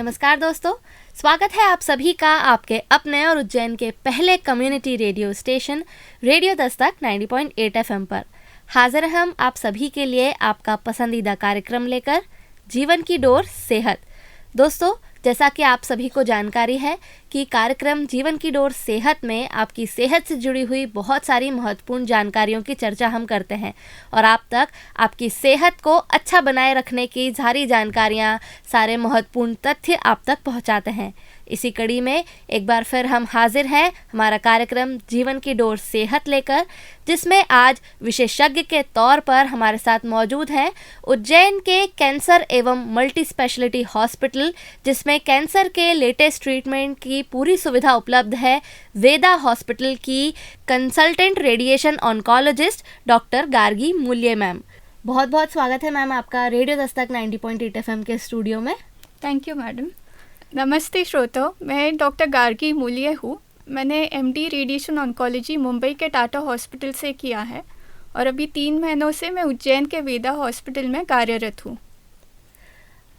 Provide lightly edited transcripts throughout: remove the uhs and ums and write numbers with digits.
नमस्कार दोस्तों, स्वागत है आप सभी का आपके अपने और उज्जैन के पहले community radio station radio Dastak 90.8 FM पर। हाजिर हैं हम आप सभी के लिए आपका पसंदीदा कार्यक्रम लेकर, जीवन की डोर सेहत। दोस्तों, जैसा कि आप सभी को जानकारी है कि कार्यक्रम जीवन की डोर सेहत में आपकी सेहत से जुड़ी हुई बहुत सारी महत्वपूर्ण जानकारियों की चर्चा हम करते हैं और आप तक आपकी सेहत को अच्छा बनाए रखने की सारी जानकारियां, सारे महत्वपूर्ण तथ्य आप तक पहुंचाते हैं। इसी कड़ी में एक बार फिर हम हाजिर हैं हमारा कार्यक्रम जीवन की डोर सेहत लेकर, जिसमें आज विशेषज्ञ के तौर पर हमारे साथ मौजूद हैं उज्जैन के कैंसर एवं मल्टी स्पेशलिटी हॉस्पिटल, जिसमें कैंसर के लेटेस्ट ट्रीटमेंट की पूरी सुविधा उपलब्ध है, वेदा हॉस्पिटल की consultant radiation oncologist doctor Gargi मूल्य मैम। बहुत बहुत स्वागत है मैम आपका रेडियो दस्तक 90.8 FM के स्टूडियो में। Thank you madam. नमस्ते श्रोताओ, मैं डॉक्टर गार्गी मूल्य हूँ। मैंने एमडी रेडिएशन ऑन्कोलॉजी मुंबई के टाटा हॉस्पिटल से किया है और अभी 3 महीनों से मैं उज्जैन के वेदा हॉस्पिटल में कार्यरत हूँ।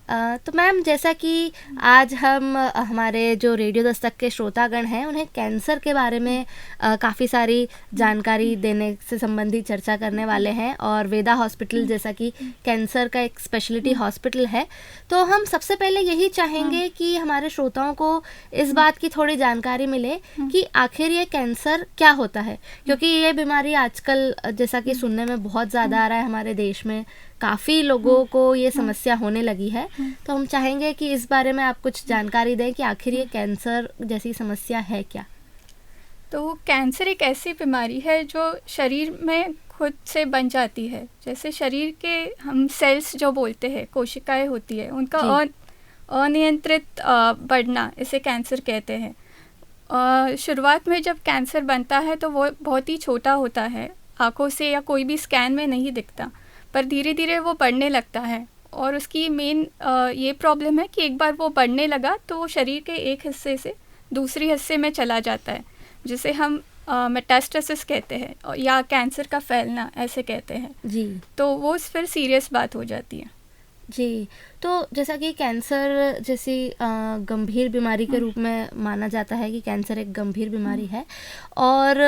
तो मैम, जैसा कि आज हम हमारे जो रेडियो दस्तक के श्रोतागण हैं उन्हें कैंसर के बारे में काफ़ी सारी जानकारी देने से संबंधित चर्चा करने वाले हैं और वेदा हॉस्पिटल जैसा कि कैंसर का एक स्पेशलिटी हॉस्पिटल है, तो हम सबसे पहले यही चाहेंगे कि हमारे श्रोताओं को इस बात की थोड़ी जानकारी मिले कि आखिर ये कैंसर क्या होता है, क्योंकि ये बीमारी आजकल जैसा कि सुनने में बहुत ज़्यादा आ रहा है, हमारे देश में काफ़ी लोगों को ये समस्या होने लगी है। तो हम चाहेंगे कि इस बारे में आप कुछ जानकारी दें कि आखिर ये कैंसर जैसी समस्या है क्या। तो कैंसर एक ऐसी बीमारी है जो शरीर में खुद से बन जाती है। जैसे शरीर के हम सेल्स जो बोलते हैं, कोशिकाएं होती है, उनका अनियंत्रित बढ़ना, इसे कैंसर कहते हैं। शुरुआत में जब कैंसर बनता है तो वो बहुत ही छोटा होता है, आँखों से या कोई भी स्कैन में नहीं दिखता, पर धीरे धीरे वो बढ़ने लगता है। और उसकी मेन ये प्रॉब्लम है कि एक बार वो बढ़ने लगा तो वो शरीर के एक हिस्से से दूसरे हिस्से में चला जाता है, जिसे हम मेटास्टेसिस कहते हैं या कैंसर का फैलना ऐसे कहते हैं जी। तो वो फिर सीरियस बात हो जाती है जी। तो जैसा कि कैंसर जैसी गंभीर बीमारी के रूप में माना जाता है कि कैंसर एक गंभीर बीमारी है और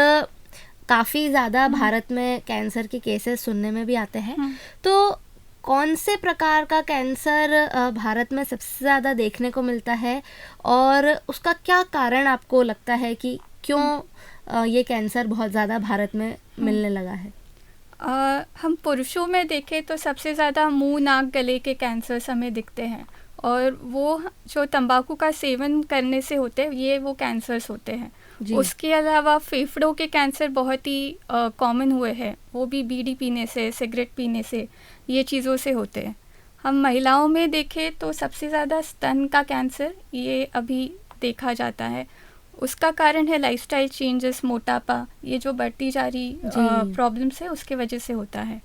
काफ़ी ज़्यादा भारत में कैंसर के केसेस सुनने में भी आते हैं। तो कौन से प्रकार का कैंसर भारत में सबसे ज़्यादा देखने को मिलता है और उसका क्या कारण आपको लगता है कि क्यों ये कैंसर बहुत ज़्यादा भारत में मिलने लगा है? हम पुरुषों में देखें तो सबसे ज़्यादा मुंह, नाक, गले के कैंसर्स हमें दिखते हैं और वो जो तंबाकू का सेवन करने से होते हैं, ये वो कैंसर्स होते हैं। उसके अलावा फेफड़ों के कैंसर बहुत ही कॉमन हुए हैं, वो भी बीड़ी पीने से, सिगरेट पीने से, ये चीज़ों से होते हैं। हम महिलाओं में देखें तो सबसे ज़्यादा स्तन का कैंसर ये अभी देखा जाता है। उसका कारण है लाइफस्टाइल चेंजेस, मोटापा, ये जो बढ़ती जा रही प्रॉब्लम्स है उसके वजह से होता है।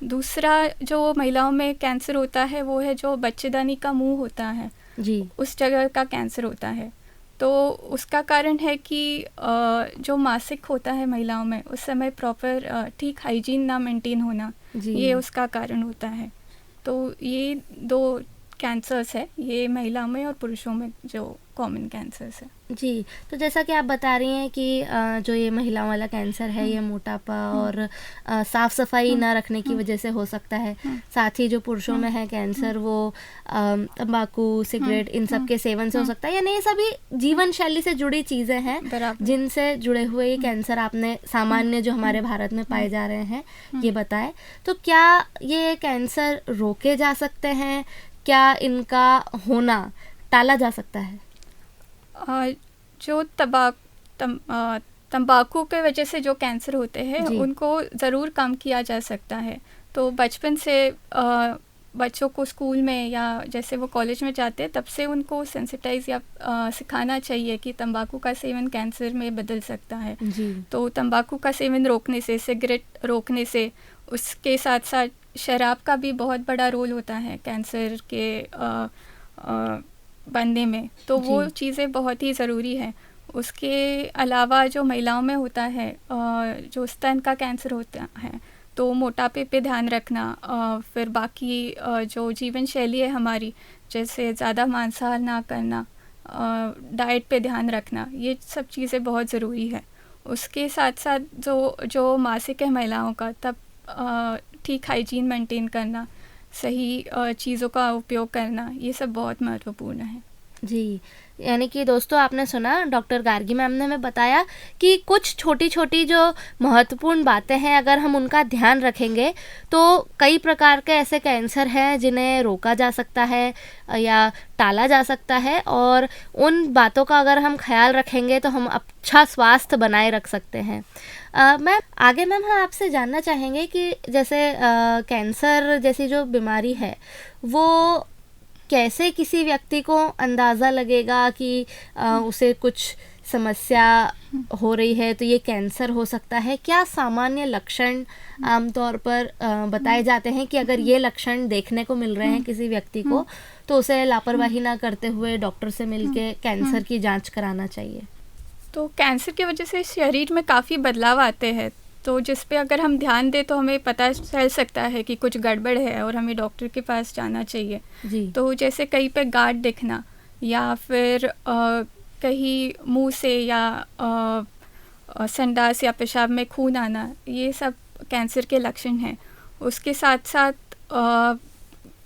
दूसरा जो महिलाओं में कैंसर होता है वो है जो बच्चेदानी का मुंह होता है जी, उस जगह का कैंसर होता है। तो उसका कारण है कि जो मासिक होता है महिलाओं में उस समय प्रॉपर ठीक हाइजीन ना मेंटेन होना, ये उसका कारण होता है। तो ये 2 कैंसर्स है, ये महिलाओं में और पुरुषों में जो कॉमन कैंसर्स है जी। तो जैसा कि आप बता रही हैं कि जो ये महिलाओं वाला कैंसर है ये मोटापा और साफ़ सफाई ना रखने की वजह से हो सकता है। साथ ही जो पुरुषों में है कैंसर वो तंबाकू, सिगरेट, इन सब के सेवन से हो सकता है। यानी ये सभी जीवन शैली से जुड़ी चीज़ें हैं जिनसे जुड़े हुए ये कैंसर आपने सामान्य जो हमारे भारत में पाए जा रहे हैं ये बताए। तो क्या ये कैंसर रोके जा सकते हैं? क्या इनका होना टाला जा सकता है? जो तंबाकू के वजह से जो कैंसर होते हैं उनको ज़रूर कम किया जा सकता है। तो बचपन से बच्चों को स्कूल में या जैसे वो कॉलेज में जाते हैं तब से उनको सेंसिटाइज या सिखाना चाहिए कि तंबाकू का सेवन कैंसर में बदल सकता है जी। तो तंबाकू का सेवन रोकने से, सिगरेट रोकने से, उसके साथ साथ शराब का भी बहुत बड़ा रोल होता है कैंसर के बनने में। तो वो चीज़ें बहुत ही ज़रूरी है। उसके अलावा जो महिलाओं में होता है जो स्तन का कैंसर होता है, तो मोटापे पे ध्यान रखना, फिर बाकी जो जीवन शैली है हमारी, जैसे ज़्यादा मांसाहार ना करना, डाइट पे ध्यान रखना, ये सब चीज़ें बहुत ज़रूरी है। उसके साथ साथ जो जो मासिक है महिलाओं का, तब ठीक हाइजीन मेंटेन करना, सही चीज़ों का उपयोग करना, ये सब बहुत महत्वपूर्ण है। जी, यानी कि दोस्तों आपने सुना डॉक्टर गार्गी मैम ने हमें बताया कि कुछ छोटी छोटी जो महत्वपूर्ण बातें हैं, अगर हम उनका ध्यान रखेंगे तो कई प्रकार के ऐसे कैंसर हैं जिन्हें रोका जा सकता है या टाला जा सकता है, और उन बातों का अगर हम ख्याल रखेंगे तो हम अच्छा स्वास्थ्य बनाए रख सकते हैं। मैम आगे मैम हम आपसे जानना चाहेंगे कि जैसे कैंसर जैसी जो बीमारी है वो कैसे किसी व्यक्ति को अंदाज़ा लगेगा कि उसे कुछ समस्या हो रही है तो ये कैंसर हो सकता है? क्या सामान्य लक्षण आमतौर पर बताए जाते हैं कि अगर ये लक्षण देखने को मिल रहे हैं किसी व्यक्ति को तो उसे लापरवाही ना करते हुए डॉक्टर से मिलके कैंसर की जांच कराना चाहिए? तो कैंसर की वजह से शरीर में काफ़ी बदलाव आते हैं, तो जिस पे अगर हम ध्यान दें तो हमें पता चल सकता है कि कुछ गड़बड़ है और हमें डॉक्टर के पास जाना चाहिए जी। तो जैसे कहीं पे गांठ दिखना, या फिर कहीं मुंह से या संडास या पेशाब में खून आना, ये सब कैंसर के लक्षण हैं। उसके साथ साथ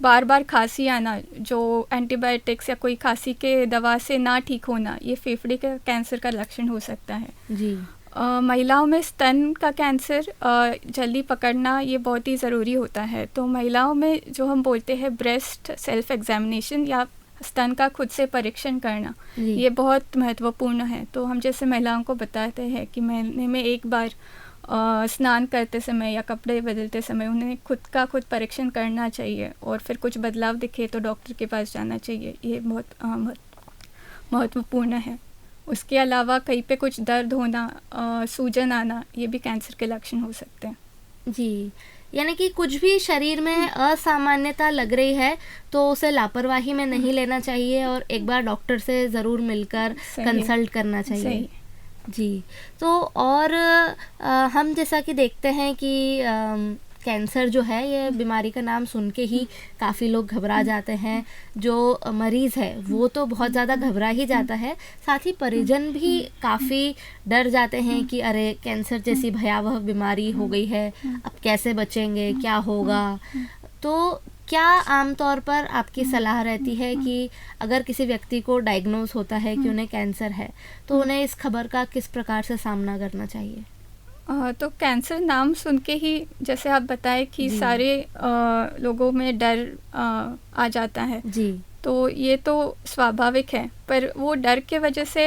बार बार खांसी आना, जो एंटीबायोटिक्स या कोई खांसी के दवा से ना ठीक होना, ये फेफड़े का कैंसर का लक्षण हो सकता है। जी। महिलाओं में स्तन का कैंसर जल्दी पकड़ना ये बहुत ही ज़रूरी होता है। तो महिलाओं में जो हम बोलते हैं ब्रेस्ट सेल्फ एग्जामिनेशन या स्तन का खुद से परीक्षण करना, ये बहुत महत्वपूर्ण है। तो हम जैसे महिलाओं को बताते हैं कि महीने में एक बार स्नान करते समय या कपड़े बदलते समय उन्हें खुद परीक्षण करना चाहिए, और फिर कुछ बदलाव दिखे तो डॉक्टर के पास जाना चाहिए। ये बहुत महत्वपूर्ण है। उसके अलावा कहीं पे कुछ दर्द होना, सूजन आना, ये भी कैंसर के लक्षण हो सकते हैं। जी, यानी कि कुछ भी शरीर में असामान्यता लग रही है तो उसे लापरवाही में नहीं लेना चाहिए और एक बार डॉक्टर से ज़रूर मिलकर कंसल्ट करना चाहिए। सही। जी, तो और हम जैसा कि देखते हैं कि कैंसर जो है ये बीमारी का नाम सुन के ही काफ़ी लोग घबरा जाते हैं। जो मरीज़ है वो तो बहुत ज़्यादा घबरा ही जाता है, साथ ही परिजन भी काफ़ी डर जाते हैं कि अरे कैंसर जैसी भयावह बीमारी हो गई है, अब कैसे बचेंगे, क्या होगा। तो क्या आमतौर पर आपकी सलाह रहती है कि अगर किसी व्यक्ति को डायग्नोज होता है कि उन्हें कैंसर है तो उन्हें इस खबर का किस प्रकार से सामना करना चाहिए? तो कैंसर नाम सुन के ही जैसे आप बताएं कि सारे लोगों में डर आ जाता है। जी। तो ये तो स्वाभाविक है, पर वो डर के वजह से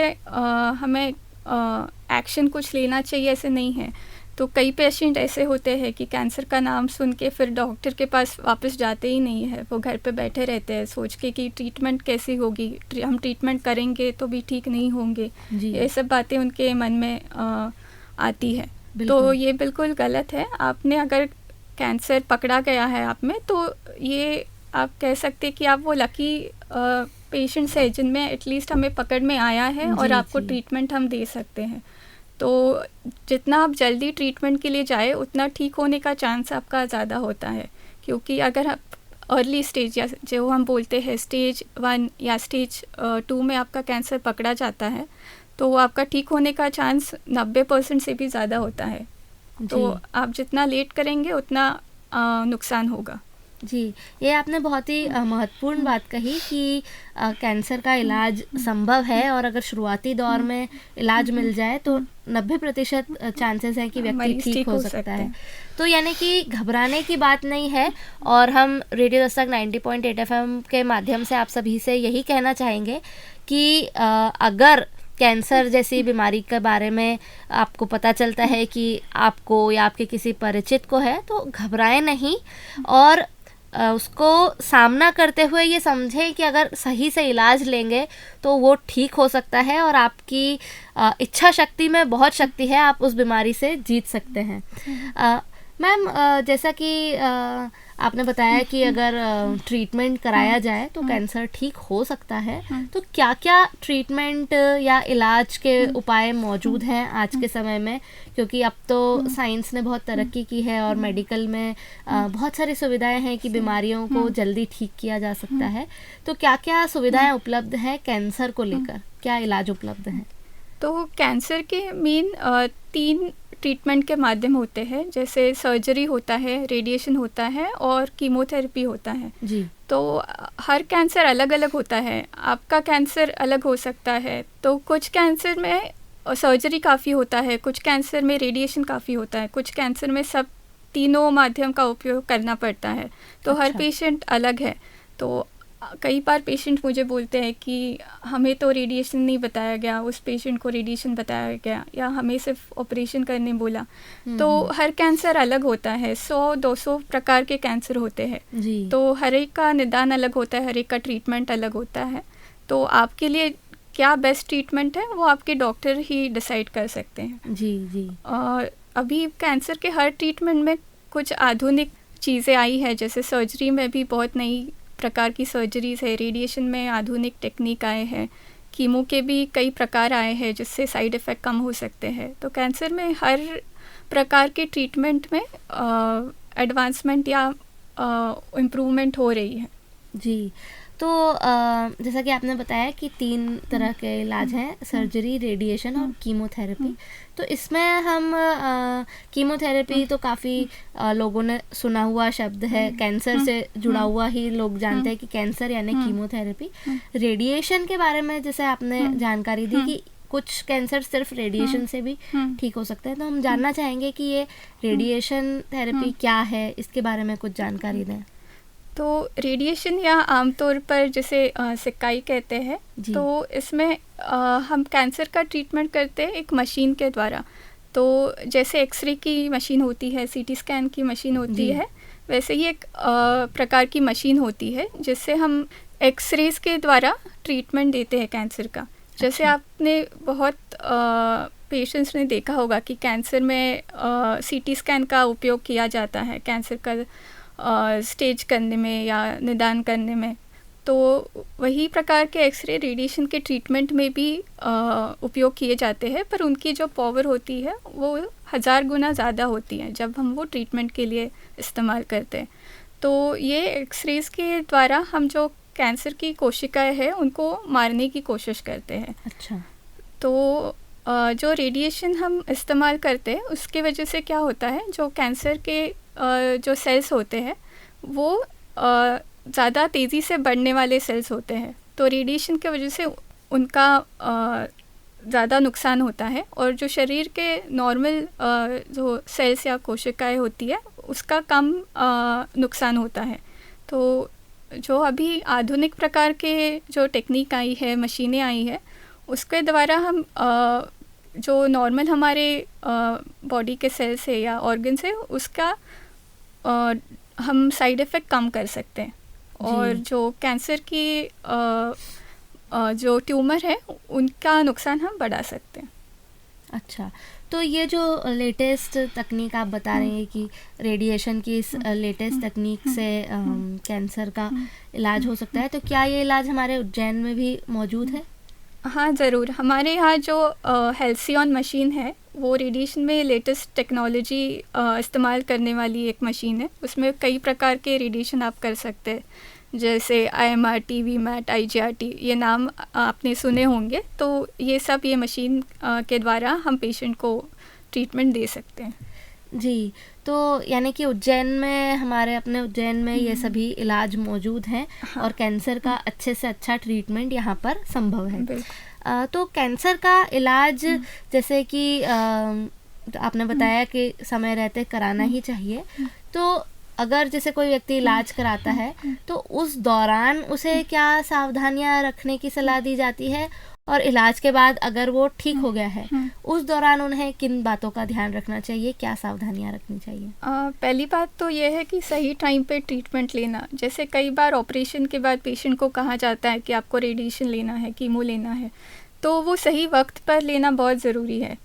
हमें एक्शन कुछ लेना चाहिए ऐसे नहीं है। तो कई पेशेंट ऐसे होते हैं कि कैंसर का नाम सुन के फिर डॉक्टर के पास वापस जाते ही नहीं है, वो घर पे बैठे रहते हैं सोच के कि ट्रीटमेंट कैसी होगी, हम ट्रीटमेंट करेंगे तो भी ठीक नहीं होंगे। ये सब बातें उनके मन में आती है। तो ये बिल्कुल गलत है। आपने अगर कैंसर पकड़ा गया है आप में, तो ये आप कह सकते हैं कि आप वो लकी पेशेंट्स है जिनमें एटलीस्ट हमें पकड़ में आया है और आपको ट्रीटमेंट हम दे सकते हैं। तो जितना आप जल्दी ट्रीटमेंट के लिए जाए उतना ठीक होने का चांस आपका ज़्यादा होता है, क्योंकि अगर आप अर्ली स्टेज या जो हम बोलते हैं स्टेज 1 या स्टेज 2 में आपका कैंसर पकड़ा जाता है तो आपका ठीक होने का चांस 90% से भी ज़्यादा होता है। तो आप जितना लेट करेंगे उतना नुकसान होगा। जी, ये आपने बहुत ही महत्वपूर्ण बात कही कि कैंसर का इलाज संभव है और अगर शुरुआती दौर में इलाज मिल जाए तो 90% चांसेस हैं कि व्यक्ति ठीक हो सकता है। तो यानी कि घबराने की बात नहीं है, और हम रेडियो दस्तक 90.8 FM के माध्यम से आप सभी से यही कहना चाहेंगे कि अगर कैंसर जैसी बीमारी के बारे में आपको पता चलता है कि आपको या आपके किसी परिचित को है तो घबराएं नहीं, और उसको सामना करते हुए ये समझें कि अगर सही से इलाज लेंगे तो वो ठीक हो सकता है और आपकी इच्छा शक्ति में बहुत शक्ति है, आप उस बीमारी से जीत सकते हैं। मैम जैसा कि आपने बताया कि अगर ट्रीटमेंट कराया जाए तो कैंसर ठीक हो सकता है, तो क्या क्या ट्रीटमेंट या इलाज के उपाय मौजूद हैं आज के समय में, क्योंकि अब तो साइंस ने बहुत तरक्की की है और मेडिकल में बहुत सारी सुविधाएं हैं कि बीमारियों को जल्दी ठीक किया जा सकता है। तो क्या क्या सुविधाएं उपलब्ध हैं कैंसर को लेकर, क्या इलाज उपलब्ध है? तो कैंसर के मेन 3 ट्रीटमेंट के माध्यम होते हैं, जैसे सर्जरी होता है, रेडिएशन होता है और कीमोथेरेपी होता है जी। तो हर कैंसर अलग अलग होता है, आपका कैंसर अलग हो सकता है। तो कुछ कैंसर में सर्जरी काफ़ी होता है, कुछ कैंसर में रेडिएशन काफ़ी होता है, कुछ कैंसर में सब तीनों माध्यम का उपयोग करना पड़ता है। तो हर पेशेंट अलग है। तो कई बार पेशेंट मुझे बोलते हैं कि हमें तो रेडिएशन नहीं बताया गया, उस पेशेंट को रेडिएशन बताया गया, या हमें सिर्फ ऑपरेशन करने बोला। तो हर कैंसर अलग होता है, 100-200 प्रकार के कैंसर होते हैं जी। तो हर एक का निदान अलग होता है, हर एक का ट्रीटमेंट अलग होता है। तो आपके लिए क्या बेस्ट ट्रीटमेंट है वो आपके डॉक्टर ही डिसाइड कर सकते हैं जी जी। और अभी कैंसर के हर ट्रीटमेंट में कुछ आधुनिक चीज़ें आई है, जैसे सर्जरी में भी बहुत नई प्रकार की सर्जरीज है, रेडिएशन में आधुनिक टेक्निक आए हैं, कीमो के भी कई प्रकार आए हैं जिससे साइड इफ़ेक्ट कम हो सकते हैं। तो कैंसर में हर प्रकार के ट्रीटमेंट में एडवांसमेंट या इम्प्रूवमेंट हो रही है जी। तो जैसा कि आपने बताया कि 3 तरह के इलाज हैं, सर्जरी, रेडिएशन और कीमोथेरेपी। तो इसमें हम कीमोथेरेपी तो काफ़ी लोगों ने सुना हुआ शब्द है, कैंसर से जुड़ा हुआ ही लोग जानते हैं कि कैंसर यानी कीमोथेरेपी। रेडिएशन के बारे में जैसे आपने जानकारी दी कि कुछ कैंसर सिर्फ रेडिएशन से भी ठीक हो सकते हैं, तो हम जानना चाहेंगे कि ये रेडिएशन थेरेपी क्या है, इसके बारे में कुछ जानकारी दें। तो रेडिएशन या आमतौर पर जिसे सिकाई कहते हैं, तो इसमें हम कैंसर का ट्रीटमेंट करते हैं एक मशीन के द्वारा। तो जैसे एक्सरे की मशीन होती है, सीटी स्कैन की मशीन होती है, वैसे ही एक प्रकार की मशीन होती है जिससे हम एक्सरेज के द्वारा ट्रीटमेंट देते हैं कैंसर का। जैसे आपने बहुत पेशेंट्स ने देखा होगा कि कैंसर में सीटी स्कैन का उपयोग किया जाता है कैंसर का स्टेज करने में या निदान करने में। तो वही प्रकार के एक्सरे रेडिएशन के ट्रीटमेंट में भी उपयोग किए जाते हैं, पर उनकी जो पावर होती है वो 1000 गुना ज़्यादा होती है जब हम वो ट्रीटमेंट के लिए इस्तेमाल करते हैं। तो ये एक्सरेज के द्वारा हम जो कैंसर की कोशिकाएं हैं उनको मारने की कोशिश करते हैं। अच्छा। तो जो रेडिएशन हम इस्तेमाल करते हैं उसके वजह से क्या होता है, जो कैंसर के जो सेल्स होते हैं वो ज़्यादा तेज़ी से बढ़ने वाले सेल्स होते हैं। तो रेडिएशन के वजह से उनका ज़्यादा नुकसान होता है और जो शरीर के नॉर्मल जो सेल्स या कोशिकाएं होती है उसका कम नुकसान होता है। तो जो अभी आधुनिक प्रकार के जो टेक्निक आई है, मशीनें आई है, उसके द्वारा हम जो नॉर्मल हमारे बॉडी के सेल्स है या ऑर्गन्स है उसका हम साइड इफ़ेक्ट कम कर सकते हैं और जो कैंसर की जो ट्यूमर है उनका नुकसान हम बढ़ा सकते हैं। अच्छा, तो ये जो लेटेस्ट तकनीक आप बता रहे हैं कि रेडिएशन की इस लेटेस्ट तकनीक से कैंसर का इलाज हो सकता है, तो क्या ये इलाज हमारे उज्जैन में भी मौजूद है? हाँ ज़रूर, हमारे यहाँ जो हेल्सियन मशीन है वो रेडिएशन में लेटेस्ट टेक्नोलॉजी इस्तेमाल करने वाली एक मशीन है। उसमें कई प्रकार के रेडिएशन आप कर सकते हैं, जैसे IMRT, VMAT, IGRT, ये नाम आपने सुने होंगे। तो ये सब ये मशीन के द्वारा हम पेशेंट को ट्रीटमेंट दे सकते हैं जी। तो यानी कि उज्जैन में, हमारे अपने उज्जैन में ये सभी इलाज मौजूद हैं। हाँ। और कैंसर का अच्छे से अच्छा ट्रीटमेंट यहाँ पर संभव है। तो कैंसर का इलाज जैसे कि आपने बताया कि समय रहते कराना ही चाहिए, तो अगर जैसे कोई व्यक्ति इलाज कराता है तो उस दौरान उसे क्या सावधानियां रखने की सलाह दी जाती है, और इलाज के बाद अगर वो ठीक हो गया है उस दौरान उन्हें किन बातों का ध्यान रखना चाहिए, क्या सावधानियां रखनी चाहिए? पहली बात तो ये है कि सही टाइम पे ट्रीटमेंट लेना। जैसे कई बार ऑपरेशन के बाद पेशेंट को कहा जाता है कि आपको रेडिएशन लेना है, कीमो लेना है, तो वो सही वक्त पर लेना बहुत ज़रूरी है।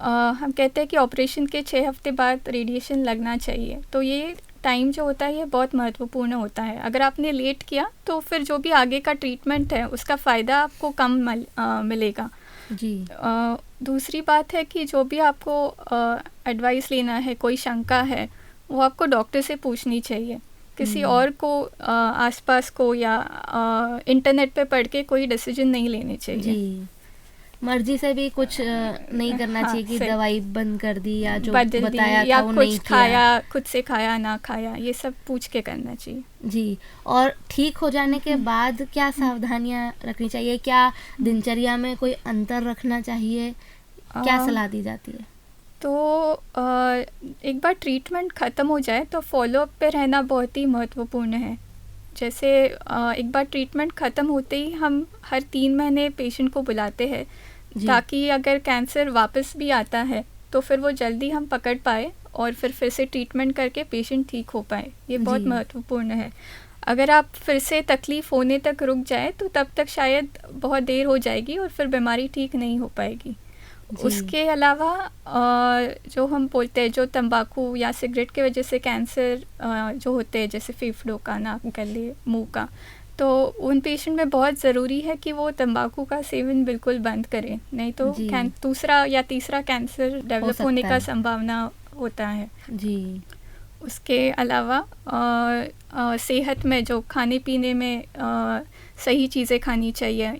हम कहते हैं कि ऑपरेशन के 6 हफ्ते बाद रेडिएशन लगना चाहिए। तो ये टाइम जो होता है ये बहुत महत्वपूर्ण होता है। अगर आपने लेट किया तो फिर जो भी आगे का ट्रीटमेंट है उसका फ़ायदा आपको कम मिलेगा जी। दूसरी बात है कि जो भी आपको एडवाइस लेना है, कोई शंका है, वो आपको डॉक्टर से पूछनी चाहिए। किसी और को आसपास को या इंटरनेट पे पढ़ के कोई डिसीजन नहीं लेने चाहिए जी। मर्जी से भी कुछ नहीं करना हाँ, चाहिए कि सही। दवाई बंद कर दी या जो बदल दी बताया या था वो नहीं कुछ किया। खाया, खुद से खाया ना खाया, ये सब पूछ के करना चाहिए। जी। और ठीक हो जाने के बाद क्या सावधानियां रखनी चाहिए? क्या दिनचर्या में कोई अंतर रखना चाहिए? क्या आ, सलाह दी जाती है? तो एक बार ट्रीटमेंट ख़त्म हो जाए तो फॉलोअप पे रहना बहुत ही महत्वपूर्ण है। जैसे एक बार ट्रीटमेंट ख़त्म होते ही हम हर 3 महीने पेशेंट को बुलाते हैं, जी। ताकि अगर कैंसर वापस भी आता है तो फिर वो जल्दी हम पकड़ पाए और फिर से ट्रीटमेंट करके पेशेंट ठीक हो पाए। ये बहुत जी। महत्वपूर्ण है। अगर आप फिर से तकलीफ़ होने तक रुक जाए तो तब तक शायद बहुत देर हो जाएगी और फिर बीमारी ठीक नहीं हो पाएगी। जी। उसके अलावा जो हम बोलते हैं, जो तंबाकू या सिगरेट की वजह से कैंसर जो होते हैं, जैसे फेफड़ों का, नाक, गले, मुंह का, तो उन पेशेंट में बहुत ज़रूरी है कि वो तंबाकू का सेवन बिल्कुल बंद करें, नहीं तो जी। दूसरा या तीसरा कैंसर डेवलप होने सकता का है। संभावना होता है। जी। उसके अलावा सेहत में जो खाने पीने में सही चीज़ें खानी चाहिए,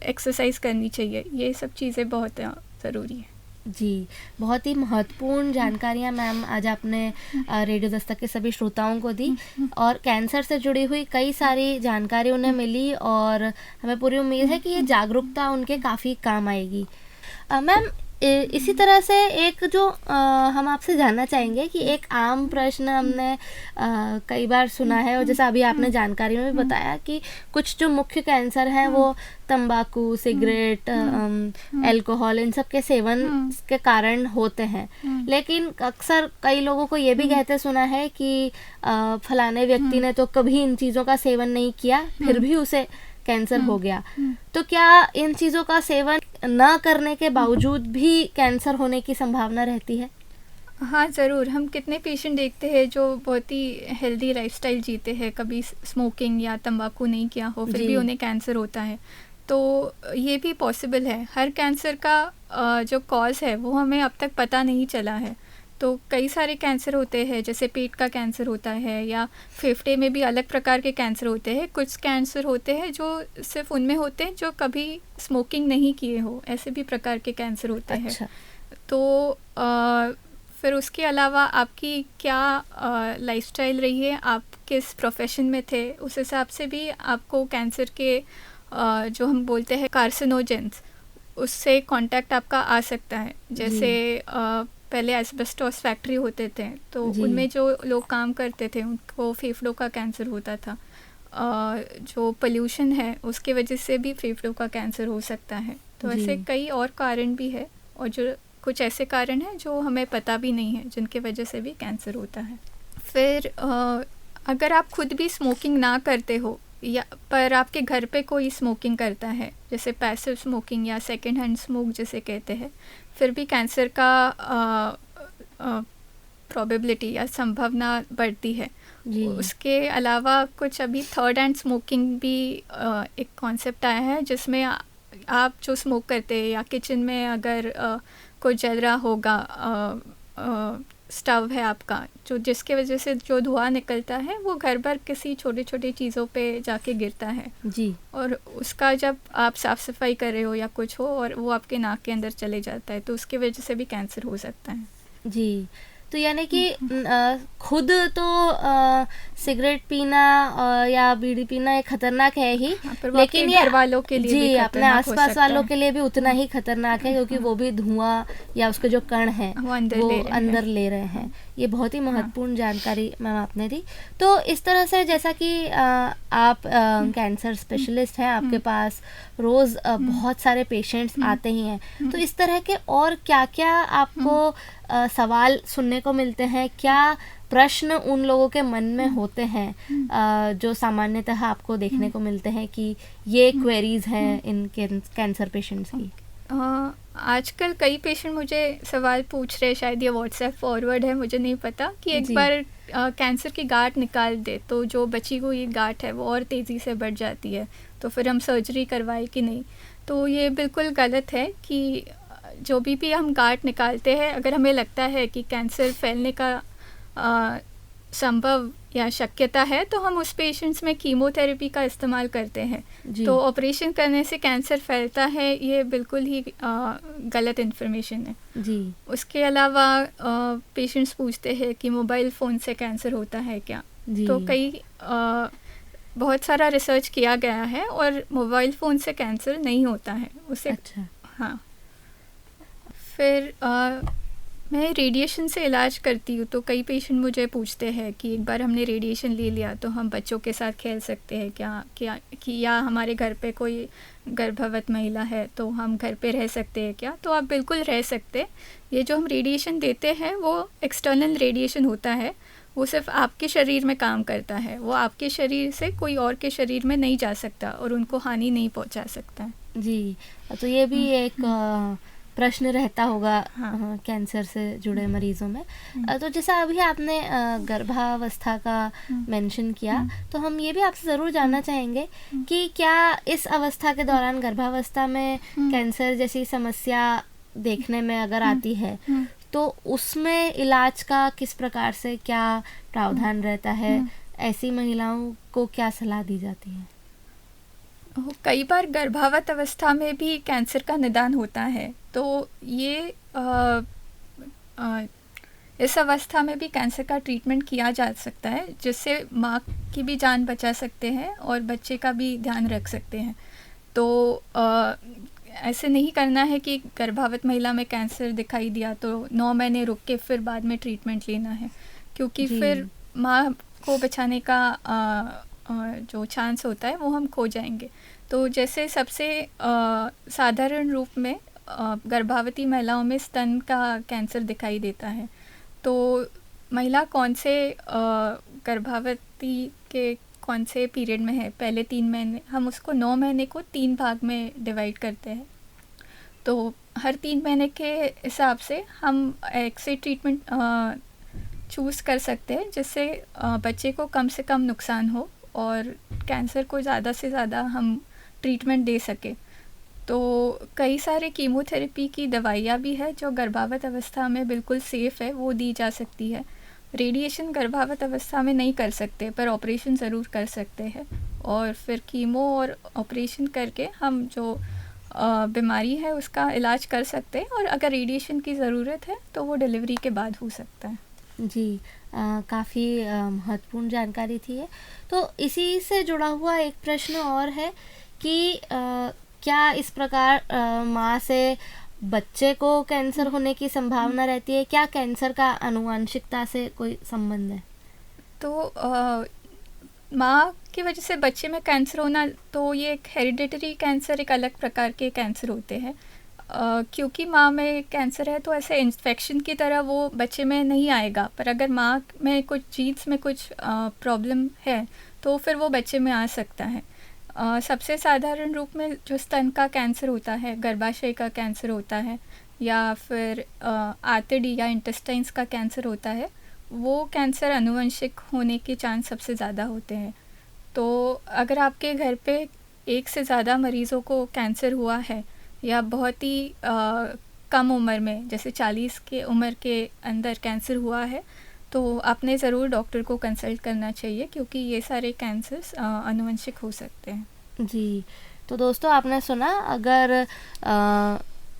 एक्सरसाइज करनी चाहिए, ये सब चीज़ें बहुत ज़रूरी है। जी। बहुत ही महत्वपूर्ण जानकारियाँ मैम आज आपने रेडियो दस्तक के सभी श्रोताओं को दी, और कैंसर से जुड़ी हुई कई सारी जानकारी उन्हें मिली, और हमें पूरी उम्मीद है कि ये जागरूकता उनके काफ़ी काम आएगी। मैम, इसी तरह से एक जो हम आपसे जानना चाहेंगे कि एक आम प्रश्न हमने कई बार सुना है, और जैसा अभी आपने जानकारी में भी बताया कि कुछ जो मुख्य कैंसर हैं वो तंबाकू, सिगरेट, अल्कोहल, इन सब के सेवन के कारण होते हैं। लेकिन अक्सर कई लोगों को ये भी कहते सुना है कि फलाने व्यक्ति ने तो कभी इन चीज़ों का सेवन नहीं किया, फिर भी उसे कैंसर हो गया। तो क्या इन चीज़ों का सेवन न करने के बावजूद भी कैंसर होने की संभावना रहती है? हाँ, ज़रूर। हम कितने पेशेंट देखते हैं जो बहुत ही हेल्दी लाइफस्टाइल जीते हैं, कभी स्मोकिंग या तंबाकू नहीं किया हो, फिर भी उन्हें कैंसर होता है। तो ये भी पॉसिबल है। हर कैंसर का जो कॉज है वो हमें अब तक पता नहीं चला है। तो कई सारे कैंसर होते हैं, जैसे पेट का कैंसर होता है, या फेफड़े में भी अलग प्रकार के कैंसर होते हैं। कुछ कैंसर होते हैं जो सिर्फ उनमें होते हैं जो कभी स्मोकिंग नहीं किए हो, ऐसे भी प्रकार के कैंसर होते हैं। अच्छा। तो फिर उसके अलावा आपकी क्या लाइफस्टाइल रही है, आप किस प्रोफेशन में थे, उस हिसाब से भी आपको कैंसर के जो हम बोलते हैं कार्सिनोजेंस, उससे कांटेक्ट आपका आ सकता है। जैसे पहले एस्बेस्टोस फैक्ट्री होते थे, तो उनमें जो लोग काम करते थे उनको फेफड़ों का कैंसर होता था। जो पोल्यूशन है उसके वजह से भी फेफड़ों का कैंसर हो सकता है। तो ऐसे कई और कारण भी है, और जो कुछ ऐसे कारण हैं जो हमें पता भी नहीं है, जिनके वजह से भी कैंसर होता है। फिर अगर आप खुद भी स्मोकिंग ना करते हो, या पर आपके घर पे कोई स्मोकिंग करता है, जैसे पैसिव स्मोकिंग या सेकेंड हैंड स्मोक जिसे कहते हैं, फिर भी कैंसर का प्रोबेबिलिटी या संभावना बढ़ती है। उसके अलावा कुछ अभी थर्ड हैंड स्मोकिंग भी एक कॉन्सेप्ट आया है, जिसमें आप जो स्मोक करते हैं या किचन में अगर कोई जल रहा होगा, स्टव है आपका, जो जिसके वजह से जो धुआं निकलता है वो घर भर किसी छोटी छोटी चीज़ों पे जाके गिरता है जी, और उसका जब आप साफ़ सफाई कर रहे हो या कुछ हो और वो आपके नाक के अंदर चले जाता है, तो उसकी वजह से भी कैंसर हो सकता है। जी। तो यानी कि खुद तो सिगरेट पीना या बीड़ी पीना एक खतरनाक है ही, लेकिन ये घर वालों के लिए जी अपने आसपास वालों के लिए भी उतना ही खतरनाक है, क्योंकि वो भी धुआं या उसके जो कण हैं वो अंदर ले रहे हैं। ये बहुत ही महत्वपूर्ण जानकारी मैम आपने दी। तो इस तरह से जैसा कि आप कैंसर स्पेशलिस्ट हैं, आपके पास रोज़ बहुत सारे पेशेंट्स आते ही हैं, तो इस तरह के और क्या क्या आपको सवाल सुनने को मिलते हैं, क्या प्रश्न उन लोगों के मन में होते हैं जो सामान्यतः आपको देखने को मिलते हैं कि ये क्वेरीज हैं इन कैंसर पेशेंट्स की? आजकल कई पेशेंट मुझे सवाल पूछ रहे हैं, शायद ये व्हाट्सएप फॉरवर्ड है, मुझे नहीं पता, कि एक जी। बार कैंसर की गांठ निकाल दे तो जो बची हुई गांठ है वो और तेज़ी से बढ़ जाती है, तो फिर हम सर्जरी करवाए कि नहीं। तो ये बिल्कुल गलत है कि जो भी हम गांठ निकालते हैं, अगर हमें लगता है कि कैंसर फैलने का संभव या शक्यता है तो हम उस पेशेंट्स में कीमोथेरेपी का इस्तेमाल करते हैं। जी। तो ऑपरेशन करने से कैंसर फैलता है, ये बिल्कुल ही गलत इन्फॉर्मेशन है। जी। उसके अलावा पेशेंट्स पूछते हैं कि मोबाइल फ़ोन से कैंसर होता है क्या। जी। तो बहुत सारा रिसर्च किया गया है और मोबाइल फ़ोन से कैंसर नहीं होता है उसे। अच्छा। हाँ। फिर मैं रेडिएशन से इलाज करती हूँ, तो कई पेशेंट मुझे पूछते हैं कि एक बार हमने रेडिएशन ले लिया तो हम बच्चों के साथ खेल सकते हैं क्या कि या हमारे घर पे कोई गर्भवत महिला है तो हम घर पे रह सकते हैं क्या। तो आप बिल्कुल रह सकते। ये जो हम रेडिएशन देते हैं वो एक्सटर्नल रेडिएशन होता है, वो सिर्फ आपके शरीर में काम करता है, वो आपके शरीर से कोई और के शरीर में नहीं जा सकता और उनको हानि नहीं पहुंचा सकता है। जी। तो ये भी एक प्रश्न रहता होगा हाँ। कैंसर से जुड़े मरीजों में। तो जैसा अभी आपने गर्भावस्था का मेंशन किया, तो हम ये भी आपसे ज़रूर जानना चाहेंगे कि क्या इस अवस्था के दौरान, गर्भावस्था में कैंसर जैसी समस्या देखने में अगर आती है तो उसमें इलाज का किस प्रकार से क्या प्रावधान रहता है? ऐसी महिलाओं को क्या सलाह दी जाती है? कई बार गर्भावस्था अवस्था में भी कैंसर का निदान होता है, तो ये इस अवस्था में भी कैंसर का ट्रीटमेंट किया जा सकता है, जिससे माँ की भी जान बचा सकते हैं और बच्चे का भी ध्यान रख सकते हैं। तो ऐसे नहीं करना है कि गर्भावत महिला में कैंसर दिखाई दिया तो 9 महीने रुक के फिर बाद में ट्रीटमेंट लेना है, क्योंकि फिर माँ को बचाने का जो चांस होता है वो हम खो जाएंगे। तो जैसे सबसे साधारण रूप में गर्भवती महिलाओं में स्तन का कैंसर दिखाई देता है। तो महिला कौन से गर्भवती के कौन से पीरियड में है, पहले 3 महीने, हम उसको 9 महीने को 3 भाग में डिवाइड करते हैं। तो हर 3 महीने के हिसाब से हम एक से ट्रीटमेंट चूज़ कर सकते हैं, जिससे बच्चे को कम से कम नुकसान हो और कैंसर को ज़्यादा से ज़्यादा हम ट्रीटमेंट दे सके। तो कई सारे कीमोथेरेपी की दवाइयाँ भी है जो गर्भावस्था अवस्था में बिल्कुल सेफ़ है, वो दी जा सकती है। रेडिएशन गर्भावस्था अवस्था में नहीं कर सकते, पर ऑपरेशन ज़रूर कर सकते हैं, और फिर कीमो और ऑपरेशन करके हम जो बीमारी है उसका इलाज कर सकते हैं, और अगर रेडिएशन की ज़रूरत है तो वो डिलीवरी के बाद हो सकता है। जी, काफ़ी महत्वपूर्ण जानकारी थी ये। तो इसी से जुड़ा हुआ एक प्रश्न और है कि क्या इस प्रकार माँ से बच्चे को कैंसर होने की संभावना रहती है? क्या कैंसर का आनुवंशिकता से कोई संबंध है? तो माँ की वजह से बच्चे में कैंसर होना, तो ये एक हेरिडिटरी कैंसर, एक अलग प्रकार के कैंसर होते हैं। क्योंकि माँ में कैंसर है तो ऐसे इन्फेक्शन की तरह वो बच्चे में नहीं आएगा, पर अगर माँ में कुछ जीन्स में कुछ प्रॉब्लम है तो फिर वो बच्चे में आ सकता है। सबसे साधारण रूप में जो स्तन का कैंसर होता है, गर्भाशय का कैंसर होता है, या फिर आंतड़ी या इंटेस्टाइन्स का कैंसर होता है, वो कैंसर आनुवंशिक होने के चांस सबसे ज़्यादा होते हैं। तो अगर आपके घर पे एक से ज़्यादा मरीज़ों को कैंसर हुआ है, या बहुत ही कम उम्र में, जैसे 40 के उम्र के अंदर कैंसर हुआ है, तो आपने ज़रूर डॉक्टर को कंसल्ट करना चाहिए, क्योंकि ये सारे कैंसर्स आनुवंशिक हो सकते हैं। जी, तो दोस्तों आपने सुना, अगर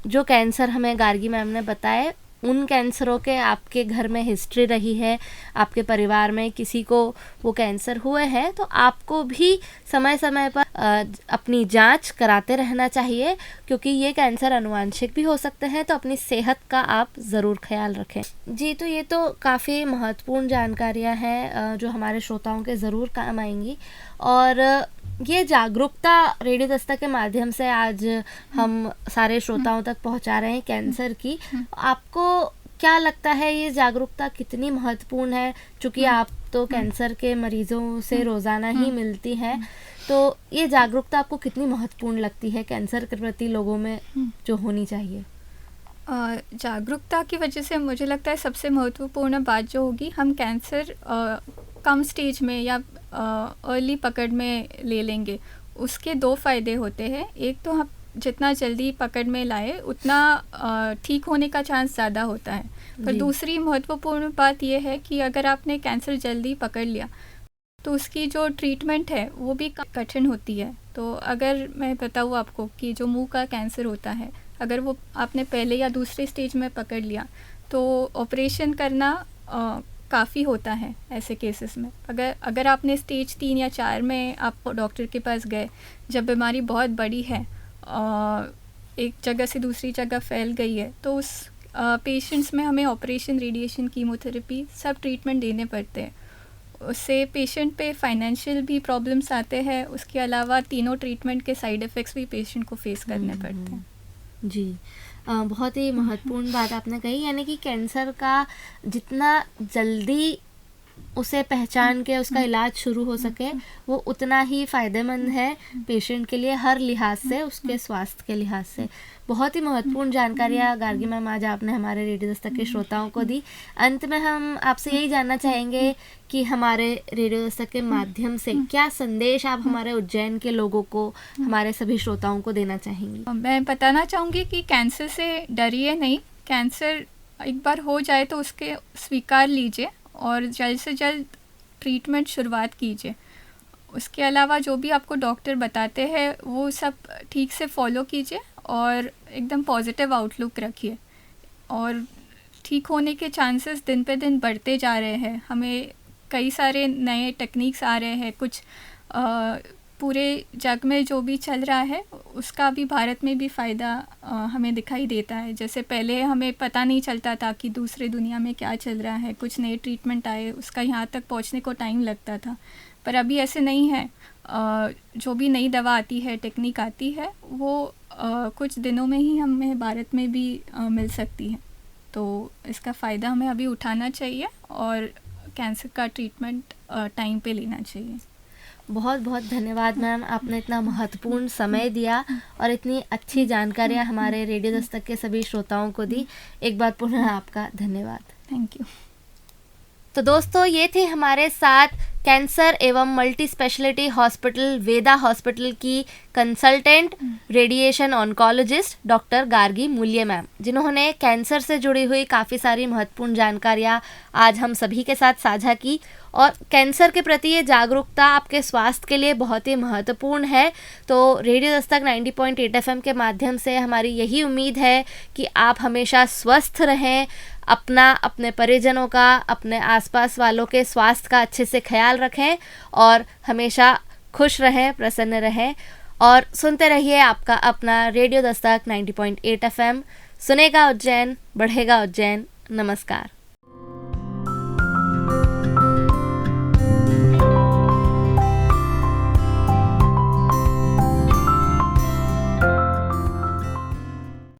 जो कैंसर हमें गार्गी मैम ने बताए, उन कैंसरों के आपके घर में हिस्ट्री रही है, आपके परिवार में किसी को वो कैंसर हुए हैं, तो आपको भी समय समय पर अपनी जांच कराते रहना चाहिए, क्योंकि ये कैंसर आनुवंशिक भी हो सकते हैं। तो अपनी सेहत का आप ज़रूर ख्याल रखें। जी, तो ये तो काफ़ी महत्वपूर्ण जानकारियाँ हैं जो हमारे श्रोताओं के ज़रूर काम आएंगी, और ये जागरूकता रेडियो दस्तक के माध्यम से आज हम सारे श्रोताओं तक पहुंचा रहे हैं कैंसर की। आपको क्या लगता है ये जागरूकता कितनी महत्वपूर्ण है, क्योंकि आप तो कैंसर के मरीजों से रोज़ाना ही मिलती हैं, तो ये जागरूकता आपको कितनी महत्वपूर्ण लगती है कैंसर के प्रति लोगों में जो होनी चाहिए? जागरूकता की वजह से मुझे लगता है सबसे महत्वपूर्ण बात जो होगी, हम कैंसर कम स्टेज में या अर्ली पकड़ में ले लेंगे, उसके दो फ़ायदे होते हैं। एक तो हम जितना जल्दी पकड़ में लाए उतना ठीक होने का चांस ज़्यादा होता है। पर दूसरी महत्वपूर्ण बात यह है कि अगर आपने कैंसर जल्दी पकड़ लिया तो उसकी जो ट्रीटमेंट है वो भी कठिन होती है। तो अगर मैं बताऊँ आपको कि जो मुंह का कैंसर होता है, अगर वो आपने पहले या दूसरे स्टेज में पकड़ लिया तो ऑपरेशन करना काफ़ी होता है ऐसे केसेस में। अगर आपने स्टेज 3 या 4 में आप डॉक्टर के पास गए, जब बीमारी बहुत बड़ी है, एक जगह से दूसरी जगह फैल गई है, तो उस पेशेंट्स में हमें ऑपरेशन, रेडिएशन, कीमोथेरेपी सब ट्रीटमेंट देने पड़ते हैं। उससे पेशेंट पे फाइनेंशियल भी प्रॉब्लम्स आते हैं, उसके अलावा तीनों ट्रीटमेंट के साइड इफ़ेक्ट्स भी पेशेंट को फेस करने पड़ते हैं। जी, बहुत ही महत्वपूर्ण बात आपने कही, यानी कि कैंसर का जितना जल्दी उसे पहचान के उसका इलाज शुरू हो सके वो उतना ही फ़ायदेमंद है पेशेंट के लिए, हर लिहाज से, उसके स्वास्थ्य के लिहाज से। बहुत ही महत्वपूर्ण जानकारियाँ गार्गी मैम आज आपने हमारे रेडियो दस्तक के श्रोताओं को दी। अंत में हम आपसे यही जानना चाहेंगे कि हमारे रेडियो दस्तक के माध्यम से क्या संदेश आप हमारे उज्जैन के लोगों को, हमारे सभी श्रोताओं को देना चाहेंगी? मैं बताना चाहूँगी कि कैंसर से डरिए नहीं। कैंसर एक बार हो जाए तो उसके स्वीकार लीजिए और जल्द से जल्द ट्रीटमेंट शुरुआत कीजिए। उसके अलावा जो भी आपको डॉक्टर बताते हैं वो सब ठीक से फॉलो कीजिए और एकदम पॉजिटिव आउटलुक रखिए। और ठीक होने के चांसेस दिन पे दिन बढ़ते जा रहे हैं। हमें कई सारे नए टेक्निक्स आ रहे हैं, कुछ पूरे जग में जो भी चल रहा है उसका भी भारत में भी फ़ायदा हमें दिखाई देता है। जैसे पहले हमें पता नहीं चलता था कि दूसरे दुनिया में क्या चल रहा है, कुछ नए ट्रीटमेंट आए, उसका यहाँ तक पहुँचने को टाइम लगता था, पर अभी ऐसे नहीं है। जो भी नई दवा आती है, टेक्निक आती है, वो कुछ दिनों में ही हमें भारत में भी मिल सकती है। तो इसका फ़ायदा हमें अभी उठाना चाहिए और कैंसर का ट्रीटमेंट टाइम पे लेना चाहिए। बहुत बहुत धन्यवाद मैम, आपने इतना महत्वपूर्ण समय दिया और इतनी अच्छी जानकारियाँ हमारे रेडियो दस्तक के सभी श्रोताओं को दी। एक बार पुनः आपका धन्यवाद। Thank you. तो दोस्तों, ये थे हमारे साथ कैंसर एवं मल्टी स्पेशलिटी हॉस्पिटल वेदा हॉस्पिटल की consultant radiation oncologist doctor Gargi मूल्य मैम, जिन्होंने कैंसर से जुड़ी हुई काफ़ी सारी महत्वपूर्ण जानकारियाँ आज हम सभी के साथ साझा की। और कैंसर के प्रति ये जागरूकता आपके स्वास्थ्य के लिए बहुत ही महत्वपूर्ण है। तो रेडियो दस्तक 90.8 FM के माध्यम से हमारी यही उम्मीद है कि आप हमेशा स्वस्थ रहें, अपना, अपने परिजनों का, अपने आसपास वालों के स्वास्थ्य का अच्छे से ख्याल रखें और हमेशा खुश रहें, प्रसन्न रहें। और सुनते रहिए आपका अपना रेडियो दस्तक 90.8 FM। सुनेगा उज्जैन, बढ़ेगा उज्जैन। नमस्कार।